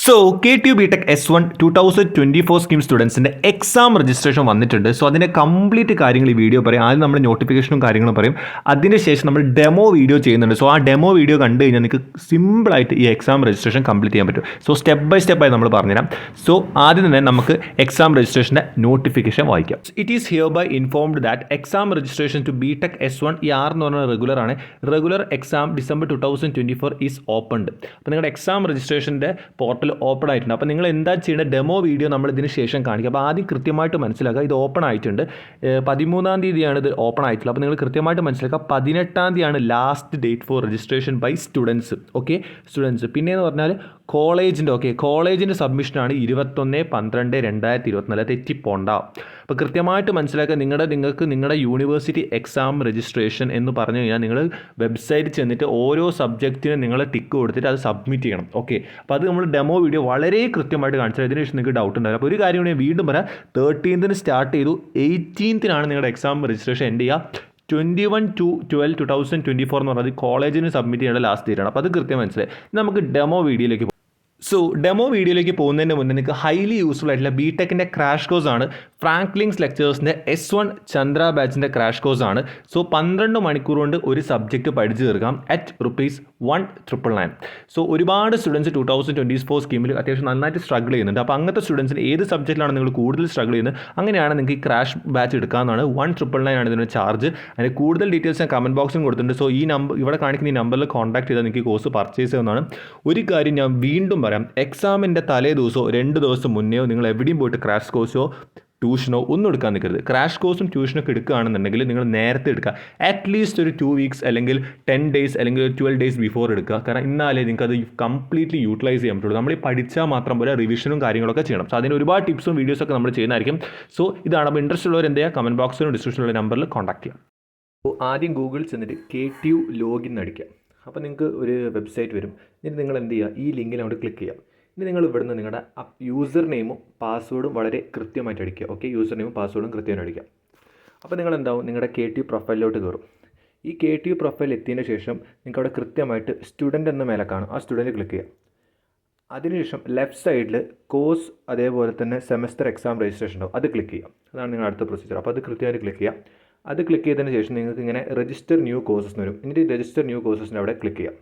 So KTU BTech S1 2024 scheme സ്റ്റുഡൻസിൻ്റെ exam registration വന്നിട്ടുണ്ട്. So അതിൻ്റെ കംപ്ലീറ്റ് കാര്യങ്ങൾ ഈ വീഡിയോ പറയും. ആദ്യം നമ്മൾ നോട്ടിഫിക്കേഷനും കാര്യങ്ങളും പറയും. അതിനുശേഷം നമ്മൾ ഡെമോ വീഡിയോ ചെയ്യുന്നുണ്ട്. സോ ആ ഡെമോ വീഡിയോ കണ്ടു കഴിഞ്ഞാൽ നിങ്ങൾക്ക് സിമ്പിളായിട്ട് ഈ എക്സാം രജിസ്ട്രേഷൻ കംപ്ലീറ്റ് ചെയ്യാൻ പറ്റും. സോ സ്റ്റെപ്പ് ബൈ സ്റ്റെപ്പായി നമ്മൾ പറഞ്ഞുതരാം. സോ ആദ്യം തന്നെ നമുക്ക് എക്സാം രജിസ്ട്രേഷൻ്റെ നോട്ടിഫിക്കേഷൻ വായിക്കാം. It is here by informed that exam registration to BTech S1 ഈ ആർ എന്ന് പറഞ്ഞാൽ റെഗുലർ ആണ്. Regular exam December 2024 is opened. അപ്പോൾ നിങ്ങളുടെ എക്സാം രജിസ്ട്രേഷൻ്റെ പോർട്ടൽ ഓപ്പൺ ആയിട്ടുണ്ട്. അപ്പോൾ നിങ്ങൾ എന്താ ചെയ്യേണ്ട ഡെമോ വീഡിയോ നമ്മൾ ഇതിന് ശേഷം കാണിക്കുക. അപ്പോൾ ആദ്യം കൃത്യമായിട്ട് മനസ്സിലാക്കുക ഇത് ഓപ്പൺ ആയിട്ടുണ്ട്. 13-ാം തീയതിയാണ് ഇത് ഓപ്പൺ ആയിട്ടുള്ളത്. അപ്പോൾ നിങ്ങൾ കൃത്യമായിട്ട് മനസ്സിലാക്കുക 18-ാം തീയതിയാണ് last date for registration by students. Okay, students. പിന്നെയെന്ന് പറഞ്ഞാൽ കോളേജിൻ്റെ സബ്മിഷനാണ് 21/12/2024. തെറ്റിപ്പോണ്ട. അപ്പോൾ കൃത്യമായിട്ട് മനസ്സിലാക്കുക നിങ്ങൾക്ക് നിങ്ങളുടെ യൂണിവേഴ്സിറ്റി എക്സാം രജിസ്ട്രേഷൻ എന്ന് പറഞ്ഞു കഴിഞ്ഞാൽ നിങ്ങൾ വെബ്സൈറ്റിൽ ചെന്നിട്ട് ഓരോ സബ്ജക്റ്റിനും നിങ്ങൾ ടിക്ക് കൊടുത്തിട്ട് അത് സബ്മിറ്റ് ചെയ്യണം. ഓക്കെ, അപ്പോൾ അത് നമ്മൾ ഡെമോ വീഡിയോ വളരെ കൃത്യമായിട്ട് കാണിച്ചാൽ ഇതിന് ശേഷം നിങ്ങൾക്ക് ഡൗട്ട് ഉണ്ടാവില്ല. അപ്പോൾ ഒരു കാര്യം ഞാൻ വീണ്ടും പറയാം, 13th സ്റ്റാർട്ട് ചെയ്തു, 18th നിങ്ങളുടെ എക്സാം രജിസ്ട്രേഷൻ എൻഡ് ചെയ്യുക. 21/12/2024 എന്ന് പറഞ്ഞാൽ കോളേജിന് സബ്മിറ്റ് ചെയ്യേണ്ട ലാസ്റ്റ് ഡേറ്റ് ആണ്. അപ്പോൾ അത് കൃത്യം മനസ്സിലായി. നമുക്ക് ഡെമോ വീഡിയോയിലേക്ക് ഡെമോ വീഡിയോയിലേക്ക് പോകുന്നതിന് മുന്നേ നിങ്ങൾക്ക് ഹൈലി യൂസ്ഫുൾ ആയിട്ടുള്ള BTechൻ്റെ ക്രാഷ് കോഴ്സ് ആണ്. Franklin's ലെക്ചേഴ്സിൻ്റെ S1 Chandra ബാച്ചിൻ്റെ crash course ആണ്. സോ 12 മണിക്കൂർ കൊണ്ട് ഒരു സബ്ജക്റ്റ് പഠിച്ചു തീർക്കാം അറ്റ് ₹1,999. സോ ഒരുപാട് സ്റ്റുഡൻസ് 2024 സ്കീമിൽ അത്യാവശ്യം നന്നായിട്ട് സ്ട്രഗിൾ ചെയ്യുന്നുണ്ട്. അപ്പോൾ അങ്ങനത്തെ സ്റ്റുഡൻസിന് ഏത് സബ്ജക്റ്റിലാണ് നിങ്ങൾ കൂടുതൽ സ്ട്രഗിൾ ചെയ്യുന്നത്, അങ്ങനെയാണ് നിങ്ങൾക്ക് ഈ ക്രാഷ് ബാച്ച് എടുക്കാവുന്നതാണ്. 1,999 ആണ് ഇതിന് ചാർജ്. അതിന് കൂടുതൽ ഡീറ്റെയിൽസ് ഞാൻ കമൻറ്റ് ബോക്സിൽ കൊടുത്തിട്ടുണ്ട്. സോ ഈ നമ്പർ ഇവിടെ കാണിക്കുന്ന ഈ നമ്പറിൽ കോൺടാക്ട് ചെയ്താൽ നിങ്ങൾക്ക് കോഴ്സ് പർച്ചേസ് ചെയ്യുന്നതാണ്. ഒരു കാര്യം ഞാൻ വീണ്ടും പറയാം, എക്സാമിൻ്റെ തലേ ദിവസമോ 2 ദിവസം മുന്നെയോ നിങ്ങൾ എവിടെയും പോയിട്ട് ക്രാഷ് കോഴ്സോ ട്യൂഷനോ ഒന്നും എടുക്കാൻ നിൽക്കരുത്. ക്രാഷ് കോഴ്സും ട്യൂഷനൊക്കെ എടുക്കുകയാണെന്നുണ്ടെങ്കിൽ നിങ്ങൾ നേരത്തെ എടുക്കുക. അറ്റ്ലീസ്റ്റ് ഒരു 2 വീക്സ് അല്ലെങ്കിൽ 10 ഡേയ്സ് അല്ലെങ്കിൽ 12 ഡേയ്സ് ബിഫോർ എടുക്കുക. കാരണം ഇന്നാലേ നിങ്ങൾക്ക് അത് കംപ്ലീറ്റ്ലി യൂട്ടിലൈസ് ചെയ്യാൻ പറ്റുള്ളൂ. നമ്മൾ ഈ പഠിച്ചാൽ മാത്രം പോലെ റിവിഷനും കാര്യങ്ങളൊക്കെ ചെയ്യണം. സോ അതിന് ഒരുപാട് ടിപ്സും വീഡിയോസൊക്കെ നമ്മൾ ചെയ്യുന്നതായിരിക്കും. സോ ഇതാണ്. അപ്പോൾ ഇൻട്രസ്റ്റ് ഉള്ളവർ എന്ത് ചെയ്യുക, കമൻറ്റ് ബോക്സിലും ഡിസ്ക്രിപ്ഷനിലുള്ള നമ്പറിൽ കോൺടാക്ട് ചെയ്യാം. അപ്പോൾ ആദ്യം ഗൂഗിളിൽ ചെന്നിട്ട് KTU ലോഗിൻ അടിക്കുക. അപ്പോൾ നിങ്ങൾക്ക് ഒരു വെബ്സൈറ്റ് വരും. എന്നിട്ട് നിങ്ങൾ എന്ത് ചെയ്യുക, ഈ ലിങ്കിൽ അവിടെ ക്ലിക്ക് ചെയ്യുക. ഇനി നിങ്ങൾ ഇവിടുന്ന് നിങ്ങളുടെ യൂസർ നെയിമും പാസ്വേഡും വളരെ കൃത്യമായിട്ട് അടിക്കുക. ഓക്കെ, യൂസർ നെയിമും പാസ്വേഡും കൃത്യമായിട്ട് അടിക്കുക. അപ്പോൾ നിങ്ങൾ എന്താവും, നിങ്ങളുടെ KTU പ്രൊഫൈലിലോട്ട് കയറും. ഈ KTU പ്രൊഫൈൽ എത്തിയതിന് ശേഷം നിങ്ങൾക്ക് അവിടെ കൃത്യമായിട്ട് സ്റ്റുഡൻറ്റ് എന്ന മേലെ കാണും. ആ സ്റ്റുഡൻറ്റ് ക്ലിക്ക് ചെയ്യുക. അതിനുശേഷം ലെഫ്റ്റ് സൈഡിൽ കോഴ്സ് അതേപോലെ തന്നെ സെമസ്റ്റർ എക്സാം രജിസ്ട്രേഷൻ ഉണ്ടാവും. അത് ക്ലിക്ക് ചെയ്യുക. അതാണ് നിങ്ങളുടെ അടുത്ത പ്രൊസീജിയർ. അപ്പോൾ അത് കൃത്യമായിട്ട് ക്ലിക്ക് ചെയ്യുക. അത് ക്ലിക്ക് ചെയ്തതിന് ശേഷം നിങ്ങൾക്ക് ഇങ്ങനെ രജിസ്റ്റർ ന്യൂ കോഴ്സസ് വരും. എന്നിട്ട് രജിസ്റ്റർ ന്യൂ കോഴ്സസിൻ്റെ അവിടെ ക്ലിക്ക് ചെയ്യാം.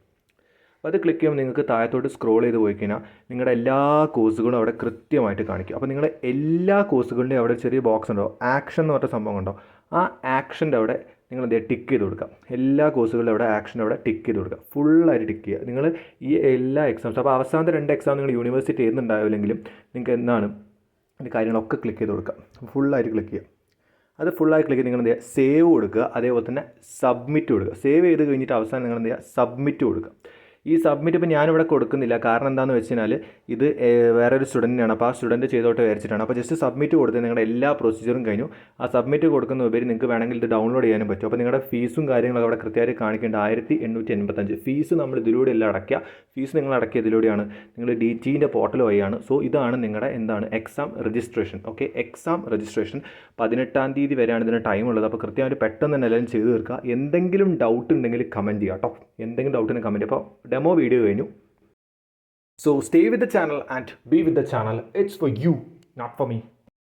അപ്പോൾ അത് ക്ലിക്ക് ചെയ്യുമ്പോൾ നിങ്ങൾക്ക് താഴത്തോട്ട് സ്ക്രോൾ ചെയ്ത് പോയി കഴിഞ്ഞാൽ നിങ്ങളുടെ എല്ലാ കോഴ്സുകളും അവിടെ കൃത്യമായിട്ട് കാണിക്കും. അപ്പോൾ നിങ്ങളുടെ എല്ലാ കോഴ്സുകളുടെയും അവിടെ ചെറിയ ബോക്സ് ഉണ്ടോ, ആക്ഷൻ എന്ന് പറഞ്ഞ സംഭവം ഉണ്ടോ, ആ ആക്ഷൻ്റെ അവിടെ നിങ്ങൾ എന്ത് ചെയ്യുക, ടിക്ക് ചെയ്ത് കൊടുക്കുക. എല്ലാ കോഴ്സുകളുടെ അവിടെ ആക്ഷൻ്റെ അവിടെ ടിക്ക് ചെയ്ത് കൊടുക്കുക. ഫുള്ളായിട്ട് ടിക്ക് ചെയ്യുക. നിങ്ങൾ ഈ എല്ലാ എക്സാംസ്, അപ്പോൾ അവസാനത്തെ 2 എക്സാം നിങ്ങൾ യൂണിവേഴ്സിറ്റി ചെയ്യുന്നുണ്ടാവില്ലെങ്കിലും നിങ്ങൾക്ക് എന്താണ് ഈ കാര്യങ്ങളൊക്കെ ക്ലിക്ക് ചെയ്ത് കൊടുക്കുക. ഫുള്ളായിട്ട് ക്ലിക്ക് ചെയ്യുക. അത് ഫുള്ളായി ക്ലിക്ക് ചെയ്ത് നിങ്ങൾ എന്ത് ചെയ്യുക, സേവ് കൊടുക്കുക. അതേപോലെ തന്നെ സബ്മിറ്റ് കൊടുക്കുക. സേവ് ചെയ്ത് കഴിഞ്ഞിട്ട് അവസാനം നിങ്ങൾ എന്ത് ചെയ്യുക, സബ്മിറ്റ് കൊടുക്കുക. ഈ സബ്മിറ്റ് ഇപ്പോൾ ഞാനിവിടെ കൊടുക്കുന്നില്ല. കാരണം എന്താണെന്ന് വെച്ച് കഴിഞ്ഞാൽ ഇത് വേറൊരു സ്റ്റുഡൻറ്റിനാണ്. അപ്പോൾ ആ സ്റ്റുഡൻറ്റ് ചെയ്തോട്ട് വിചാരിച്ചിട്ടാണ്. അപ്പോൾ ജസ്റ്റ് സബ്മിറ്റ് കൊടുത്ത് നിങ്ങളുടെ എല്ലാ പ്രൊസീജിയറും കഴിഞ്ഞു. ആ സബ്മിറ്റ് കൊടുക്കുന്ന ഉപരി നിങ്ങൾക്ക് വേണമെങ്കിൽ ഇത് ഡൗൺലോഡ് ചെയ്യാനും പറ്റും. അപ്പോൾ നിങ്ങളുടെ ഫീസും കാര്യങ്ങളൊക്കെ അവിടെ കൃത്യമായിട്ട് കാണിക്കേണ്ട 1885 ഫീസ് നമ്മൾ ഇതിലൂടെ എല്ലാം അടയ്ക്കുക. ഫീസ് നിങ്ങൾ അടയ്ക്കുക ഇതിലൂടെയാണ്. നിങ്ങൾ DTൻ്റെ പോർട്ടൽ വഴിയാണ്. സോ ഇതാണ് നിങ്ങളുടെ എന്താണ് exam registration. Okay, exam registration 18-ാം തീയതി വരെയാണ് ഇതിന് ടൈം ഉള്ളത്. അപ്പോൾ കൃത്യമായിട്ട് പെട്ടെന്ന് തന്നെ എല്ലാം ചെയ്ത് തീർക്കുക. എന്തെങ്കിലും ഡൗട്ട് ഉണ്ടെങ്കിൽ കമൻറ്റ് ചെയ്യുക കേട്ടോ. എന്തെങ്കിലും ഡൗട്ടിന് കമൻറ്റ്. അപ്പോൾ ഡെമോ വീഡിയോ കഴിഞ്ഞു. So stay with the channel and be with the channel. It's for you, not for me.